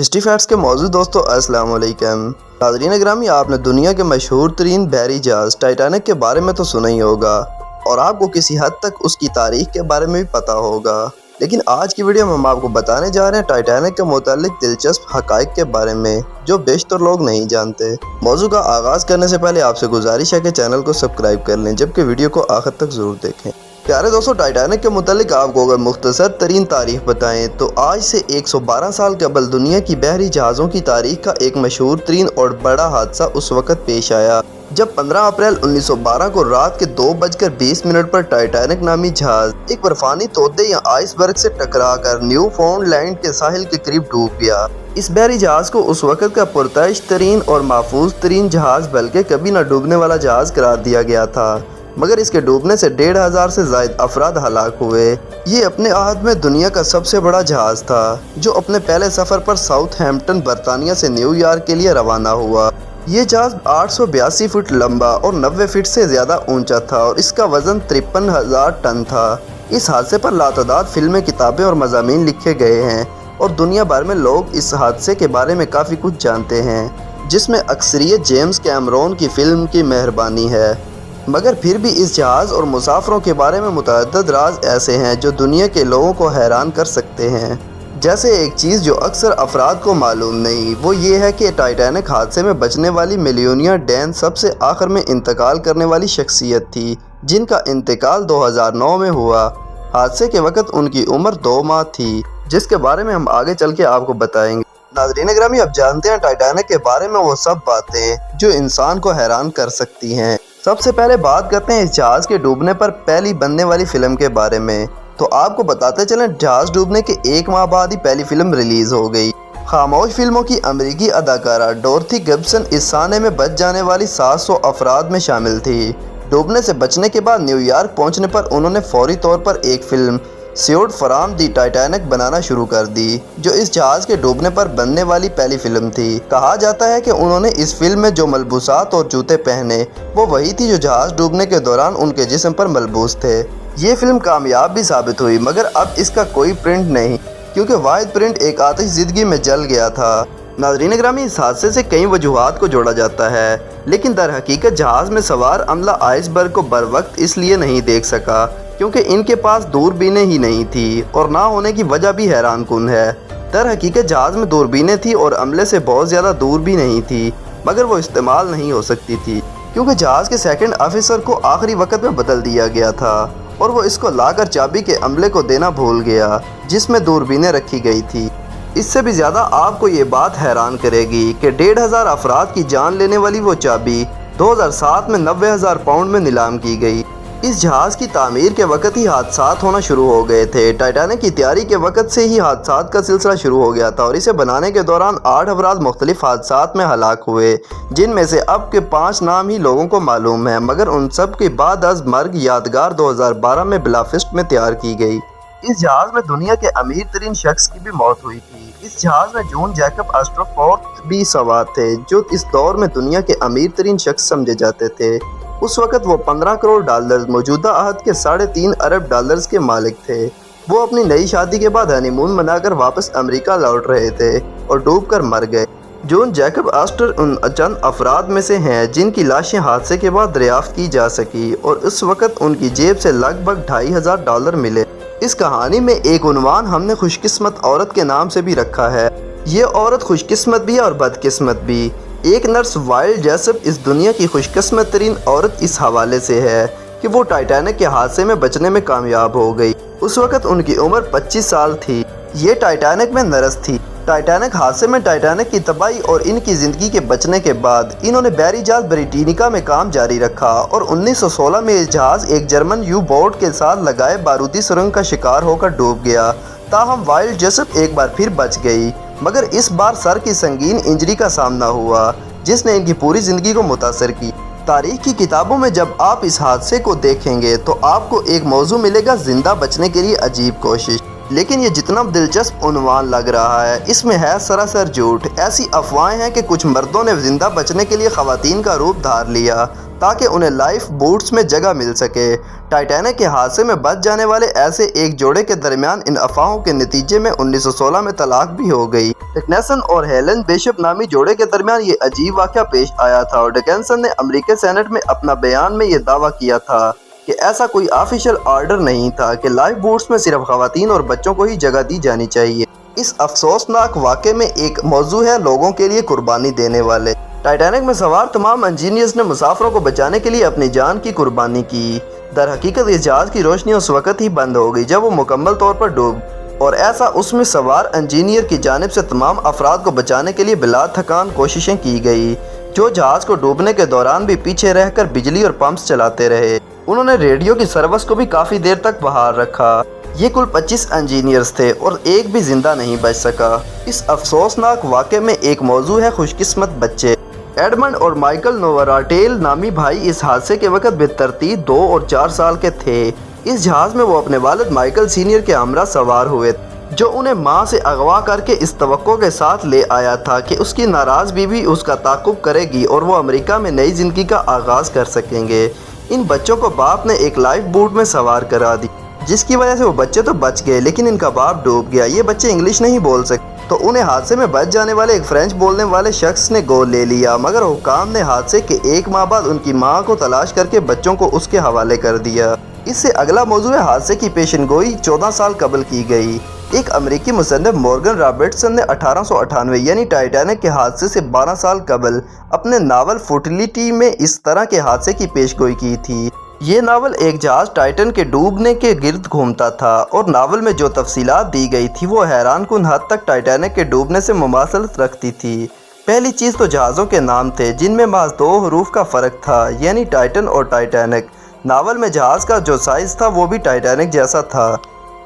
History facts کے موضوع دوستو السلام علیکم ناظرین گرامی، آپ نے دنیا کے مشہور ترین بحری جہاز ٹائٹینک کے بارے میں تو سنا ہی ہوگا اور آپ کو کسی حد تک اس کی تاریخ کے بارے میں بھی پتا ہوگا، لیکن آج کی ویڈیو میں ہم آپ کو بتانے جا رہے ہیں ٹائٹینک کے متعلق دلچسپ حقائق کے بارے میں جو بیشتر لوگ نہیں جانتے۔ موضوع کا آغاز کرنے سے پہلے آپ سے گزارش ہے کہ چینل کو سبسکرائب کر لیں جبکہ ویڈیو کو آخر تک ضرور دیکھیں۔ پیارے دوستو، ٹائٹینک کے متعلق آپ کو اگر مختصر ترین تاریخ بتائیں تو آج سے 112 سال قبل دنیا کی بحری جہازوں کی تاریخ کا ایک مشہور ترین اور بڑا حادثہ اس وقت پیش آیا جب 15 اپریل 1912 کو رات کے 2:20 پر ٹائٹینک نامی جہاز ایک برفانی تودے یا آئس برگ سے ٹکرا کر نیو فاؤنڈ لینڈ کے ساحل کے قریب ڈوب گیا۔ اس بحری جہاز کو اس وقت کا پرتعش ترین اور محفوظ ترین جہاز بلکہ کبھی نہ ڈوبنے والا جہاز قرار دیا گیا تھا، مگر اس کے ڈوبنے سے 1500 سے زائد افراد ہلاک ہوئے۔ یہ اپنے عہد میں دنیا کا سب سے بڑا جہاز تھا جو اپنے پہلے سفر پر ساؤتھ ہیمپٹن برطانیہ سے نیو یارک کے لیے روانہ ہوا۔ یہ جہاز 882 فٹ لمبا اور 90 فٹ سے زیادہ اونچا تھا اور اس کا وزن 53,000 ٹن تھا۔ اس حادثے پر لاتعداد فلمیں، کتابیں اور مضامین لکھے گئے ہیں اور دنیا بھر میں لوگ اس حادثے کے بارے میں کافی کچھ جانتے ہیں، جس میں اکثریت جیمز کیمرون کی فلم کی مہربانی ہے۔ مگر پھر بھی اس جہاز اور مسافروں کے بارے میں متعدد راز ایسے ہیں جو دنیا کے لوگوں کو حیران کر سکتے ہیں۔ جیسے ایک چیز جو اکثر افراد کو معلوم نہیں، وہ یہ ہے کہ ٹائٹینک حادثے میں بچنے والی ملیونیئر ڈین سب سے آخر میں انتقال کرنے والی شخصیت تھی، جن کا انتقال 2009 میں ہوا۔ حادثے کے وقت ان کی عمر 2 ماہ تھی، جس کے بارے میں ہم آگے چل کے آپ کو بتائیں گے۔ ناظرین گرامی، اب جانتے ہیں ٹائٹینک کے بارے میں وہ سب باتیں جو انسان کو حیران کر سکتی ہیں۔ سب سے پہلے بات کرتے ہیں اس جہاز کے ڈوبنے پر پہلی بننے والی فلم کے بارے میں۔ تو آپ کو بتاتے چلیں، جہاز ڈوبنے کے 1 ماہ بعد ہی پہلی فلم ریلیز ہو گئی۔ خاموش فلموں کی امریکی اداکارہ ڈورتھی گبسن اس سانحے میں بچ جانے والی 700 افراد میں شامل تھی۔ ڈوبنے سے بچنے کے بعد نیو یارک پہنچنے پر انہوں نے فوری طور پر ایک film saved from the Titanic بنانا شروع کر دی، جو اس جہاز کے ڈوبنے پر بننے والی پہلی فلم تھی۔ کہا جاتا ہے کہ انہوں نے اس فلم میں جو ملبوسات اور جوتے پہنے وہ وہی تھی جو جہاز ڈوبنے کے دوران ان کے جسم پر ملبوس تھے۔ یہ فلم کامیاب بھی ثابت ہوئی، مگر اب اس کا کوئی پرنٹ نہیں کیونکہ واحد پرنٹ ایک آتش زدگی میں جل گیا تھا۔ ناظرین گرامی، اس حادثے سے کئی وجوہات کو جوڑا جاتا ہے، لیکن در حقیقت جہاز میں سوار عملہ آئس برگ کو بر وقت اس لیے نہیں دیکھ سکا کیونکہ ان کے پاس دوربینیں ہی نہیں تھی، اور نہ ہونے کی وجہ بھی حیران کن ہے۔ در حقیقت جہاز میں دوربینیں تھی اور عملے سے بہت زیادہ دور بھی نہیں تھی، مگر وہ استعمال نہیں ہو سکتی تھی کیونکہ جہاز کے سیکنڈ آفیسر کو آخری وقت میں بدل دیا گیا تھا اور وہ اس کو لا کر چابی کے عملے کو دینا بھول گیا جس میں دوربینیں رکھی گئی تھی۔ اس سے بھی زیادہ آپ کو یہ بات حیران کرے گی کہ 1500 افراد کی جان لینے والی وہ چابی 2007 میں 90,000 پاؤنڈ میں نیلام کی گئی۔ اس جہاز کی تعمیر کے وقت ہی حادثات ہونا شروع ہو گئے تھے۔ ٹائٹینک کی تیاری کے وقت سے ہی حادثات کا سلسلہ شروع ہو گیا تھا اور اسے بنانے کے دوران 8 افراد مختلف حادثات میں ہلاک ہوئے، جن میں سے اب کے 5 نام ہی لوگوں کو معلوم ہیں، مگر ان سب کے بعد از مرگ یادگار 2012 میں بلافسٹ میں تیار کی گئی۔ اس جہاز میں دنیا کے امیر ترین شخص کی بھی موت ہوئی تھی۔ اس جہاز میں جون جیکب اسٹرافورتھ بھی سوار تھے، جو اس دور میں دنیا کے امیر ترین شخص سمجھے جاتے تھے۔ اس وقت وہ 15 کروڑ ڈالرز، موجودہ عہد کے 3.5 ارب ڈالرز کے مالک تھے۔ وہ اپنی نئی شادی کے بعد ہنی مون منا کر واپس امریکہ لوٹ رہے تھے اور ڈوب کر مر گئے۔ جون جیکب آسٹر ان چند افراد میں سے ہیں جن کی لاشیں حادثے کے بعد دریافت کی جا سکی اور اس وقت ان کی جیب سے لگ بھگ $2,500 ملے۔ اس کہانی میں ایک عنوان ہم نے خوش قسمت عورت کے نام سے بھی رکھا ہے۔ یہ عورت خوش قسمت بھی اور بد قسمت بھی۔ ایک نرس وائلڈ جیسپ اس دنیا کی خوش قسمت ترین عورت اس حوالے سے ہے کہ وہ ٹائٹینک کے حادثے میں بچنے میں کامیاب ہو گئی۔ اس وقت ان کی عمر 25 سال تھی۔ یہ ٹائٹینک میں نرس تھی۔ ٹائٹینک حادثے میں ٹائٹینک کی تباہی اور ان کی زندگی کے بچنے کے بعد انہوں نے بحری جہاز بریٹینیکا میں کام جاری رکھا اور 1916 میں یہ جہاز ایک جرمن یو بوٹ کے ساتھ لگائے بارودی سرنگ کا شکار ہو کر ڈوب گیا۔ تاہم وائلڈ جیسپ ایک بار پھر بچ گئی، مگر اس بار سر کی سنگین انجری کا سامنا ہوا جس نے ان کی پوری زندگی کو متاثر کی۔ تاریخ کی کتابوں میں جب آپ اس حادثے کو دیکھیں گے تو آپ کو ایک موضوع ملے گا، زندہ بچنے کے لیے عجیب کوشش۔ لیکن یہ جتنا دلچسپ عنوان لگ رہا ہے، اس میں ہے سراسر جھوٹ۔ ایسی افواہیں ہیں کہ کچھ مردوں نے زندہ بچنے کے لیے خواتین کا روپ دھار لیا، تاکہ انہیں لائف بوٹس میں جگہ مل سکے۔ ٹائٹینک کے حادثے میں بچ جانے والے ایسے ایک جوڑے کے درمیان ان افواہوں کے نتیجے میں 1916 میں طلاق بھی ہو گئی۔ ڈکنسن اور ہیلن بیشپ نامی جوڑے کے درمیان یہ عجیب واقعہ پیش آیا تھا اور ڈکنسن نے امریکی سینٹ میں اپنا بیان میں یہ دعویٰ کیا تھا کہ ایسا کوئی آفیشل آرڈر نہیں تھا کہ لائف بوٹس میں صرف خواتین اور بچوں کو ہی جگہ دی جانی چاہیے۔ اس افسوسناک واقعے میں ایک موضوع ہے لوگوں کے لیے قربانی دینے والے۔ ٹائٹینک میں سوار تمام انجینئرز نے مسافروں کو بچانے کے لیے اپنی جان کی قربانی کی۔ در حقیقت اس جہاز کی روشنی اس وقت ہی بند ہو گئی جب وہ مکمل طور پر ڈوب، اور ایسا اس میں سوار انجینئر کی جانب سے تمام افراد کو بچانے کے لیے بلا تھکان کوششیں کی گئی، جو جہاز کو ڈوبنے کے دوران بھی پیچھے رہ کر بجلی اور پمپس چلاتے رہے۔ انہوں نے ریڈیو کی سروس کو بھی کافی دیر تک بحال رکھا۔ یہ کل 25 انجینئرز تھے اور ایک بھی زندہ نہیں بچ سکا۔ اس افسوسناک واقعے میں ایک موضوع ہے خوش قسمت بچے۔ ایڈمنڈ اور مائیکل نوراٹیل نامی بھائی اس حادثے کے وقت بالترتیب 2 اور 4 سال کے تھے۔ اس جہاز میں وہ اپنے والد مائیکل سینئر کے ہمراہ سوار ہوئے، جو انہیں ماں سے اغوا کر کے اس توقع کے ساتھ لے آیا تھا کہ اس کی ناراض بیوی اس کا تعاقب کرے گی اور وہ امریکہ میں نئی زندگی کا آغاز کر سکیں گے۔ ان بچوں کو باپ نے ایک لائف بوٹ میں سوار کرا دی، جس کی وجہ سے وہ بچے تو بچ گئے لیکن ان کا باپ ڈوب گیا۔ یہ بچے انگلش نہیں بول سکتے تو انہیں حادثے میں بچ جانے والے ایک فرینچ بولنے والے شخص نے گود لے لیا، مگر حکام نے حادثے کے 1 ماہ بعد ان کی ماں کو تلاش کر کے بچوں کو اس کے حوالے کر دیا۔ اس سے اگلا موضوع ہے حادثے کی پیشن گوئی 14 سال قبل کی گئی۔ ایک امریکی مصنف مورگن رابرٹسن نے 1898 یعنی ٹائٹینک کے حادثے سے 12 سال قبل اپنے ناول فوٹیلیٹی میں اس طرح کے حادثے کی پیش گوئی کی تھی۔ یہ ناول ایک جہاز ٹائٹن کے ڈوبنے کے گرد گھومتا تھا اور ناول میں جو تفصیلات دی گئی تھی وہ حیران کن حد تک ٹائٹینک کے ڈوبنے سے مماثلت رکھتی تھی۔ پہلی چیز تو جہازوں کے نام تھے جن میں محض 2 حروف کا فرق تھا، یعنی ٹائٹن اور ٹائٹینک۔ ناول میں جہاز کا جو سائز تھا وہ بھی ٹائٹینک جیسا تھا۔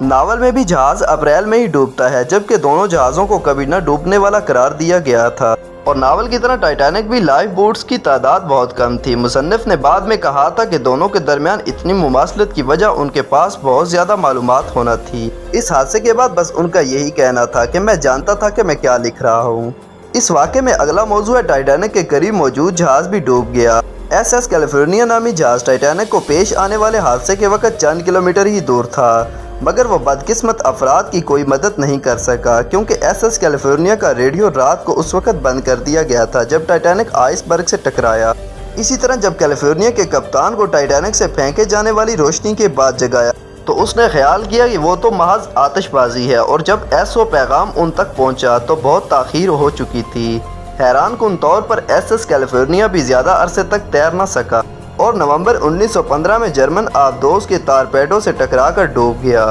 ناول میں بھی جہاز اپریل میں ہی ڈوبتا ہے، جبکہ دونوں جہازوں کو کبھی نہ ڈوبنے والا قرار دیا گیا تھا، اور ناول کی طرح ٹائٹینک بھی لائف بوٹس کی تعداد بہت کم تھی۔ مصنف نے بعد میں کہا تھا کہ دونوں کے درمیان اتنی مماثلت کی وجہ ان کے پاس بہت زیادہ معلومات ہونا تھی۔ اس حادثے کے بعد بس ان کا یہی کہنا تھا کہ میں جانتا تھا کہ میں کیا لکھ رہا ہوں۔ اس واقعے میں اگلا موضوع ہے ٹائٹینک کے قریب موجود جہاز بھی ڈوب گیا۔ ایس کیلیفورنیا نامی جہاز ٹائٹینک کو پیش آنے والے حادثے کے وقت چند کلومیٹر ہی دور تھا، مگر وہ بدقسمت افراد کی کوئی مدد نہیں کر سکا کیونکہ ایس کیلیفورنیا کا ریڈیو رات کو اس وقت بند کر دیا گیا تھا جب ٹائٹینک آئس برگ سے ٹکرایا۔ اسی طرح جب کیلیفورنیا کے کپتان کو ٹائٹینک سے پھینکے جانے والی روشنی کے بعد جگایا تو اس نے خیال کیا کہ وہ تو محض آتش بازی ہے، اور جب ایسو پیغام ان تک پہنچا تو بہت تاخیر ہو چکی تھی۔ حیران کن طور پر ایس کیلیفورنیا بھی زیادہ عرصے تک تیر نہ سکا اور نومبر 1915 میں جرمن آبدوز کے تارپیڈو سے ٹکرا کر ڈوب گیا۔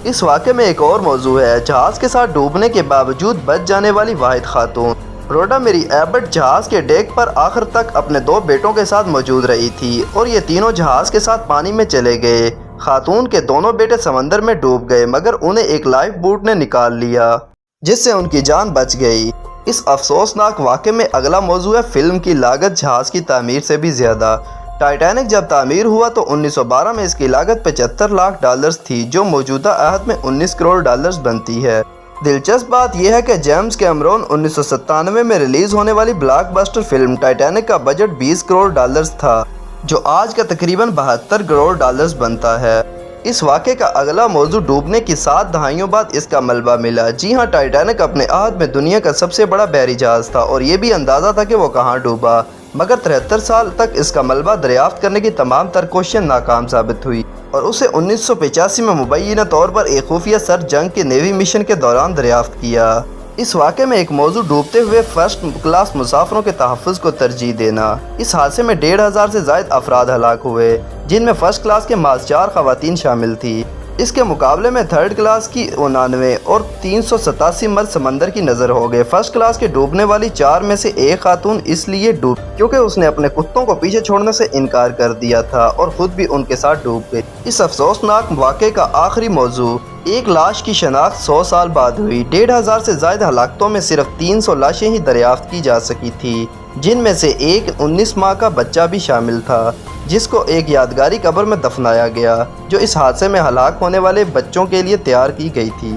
اس واقعے میں ایک اور موضوع ہے، جہاز کے ساتھ ڈوبنے کے باوجود بچ جانے والی واحد خاتون۔ روڈا میری ایبٹ جہاز کے ڈیک پر آخر تک اپنے 2 بیٹوں کے ساتھ موجود رہی تھی اور یہ تینوں جہاز کے ساتھ پانی میں چلے گئے۔ خاتون کے دونوں بیٹے سمندر میں ڈوب گئے مگر انہیں ایک لائف بوٹ نے نکال لیا جس سے ان کی جان بچ گئی۔ اس افسوسناک واقعے میں اگلا موضوع ہے فلم کی لاگت جہاز کی تعمیر سے بھی زیادہ۔ ٹائٹینک جب تعمیر ہوا تو 1912 میں اس کی لاگت $75 لاکھ تھی، جو موجودہ عہد میں $19 کروڑ بنتی ہے۔ دلچسپ بات یہ ہے کہ جیمز کیمرون 1997 میں ریلیز ہونے والی بلاک بسٹر فلم ٹائٹینک کا بجٹ $20 کروڑ تھا، جو آج کا تقریباً $72 کروڑ بنتا ہے۔ اس واقعے کا اگلا موضوع ڈوبنے کی 7 دہائیوں بعد اس کا ملبہ ملا۔ جی ہاں، ٹائٹینک اپنے عہد میں دنیا کا سب سے بڑا بحری جہاز تھا اور یہ بھی اندازہ تھا کہ وہ کہاں ڈوبا، مگر 73 سال تک اس کا ملبہ دریافت کرنے کی تمام تر کوششیں ناکام ثابت ہوئی اور اسے 1985 میں مبینہ طور پر ایک خفیہ سر جنگ کے نیوی مشن کے دوران دریافت کیا۔ اس واقعے میں ایک موضوع ڈوبتے ہوئے فرسٹ کلاس مسافروں کے تحفظ کو ترجیح دینا۔ اس حادثے میں 1500 سے زائد افراد ہلاک ہوئے، جن میں فرسٹ کلاس کے محض 4 خواتین شامل تھی۔ اس کے مقابلے میں تھرڈ کلاس کی 99 اور 387 مرد سمندر کی نظر ہو گئے۔ فرسٹ کلاس کے ڈوبنے والی 4 میں سے ایک خاتون اس لیے ڈوب کیونکہ اس نے اپنے کتوں کو پیچھے چھوڑنے سے انکار کر دیا تھا اور خود بھی ان کے ساتھ ڈوب گئی۔ اس افسوسناک واقعے کا آخری موضوع ایک لاش کی شناخت 100 سال بعد ہوئی۔ 1500 سے زائد ہلاکتوں میں صرف 300 لاشیں ہی دریافت کی جا سکی تھی، جن میں سے ایک 19 ماہ کا بچہ بھی شامل تھا، جس کو ایک یادگاری قبر میں دفنایا گیا جو اس حادثے میں ہلاک ہونے والے بچوں کے لیے تیار کی گئی تھی۔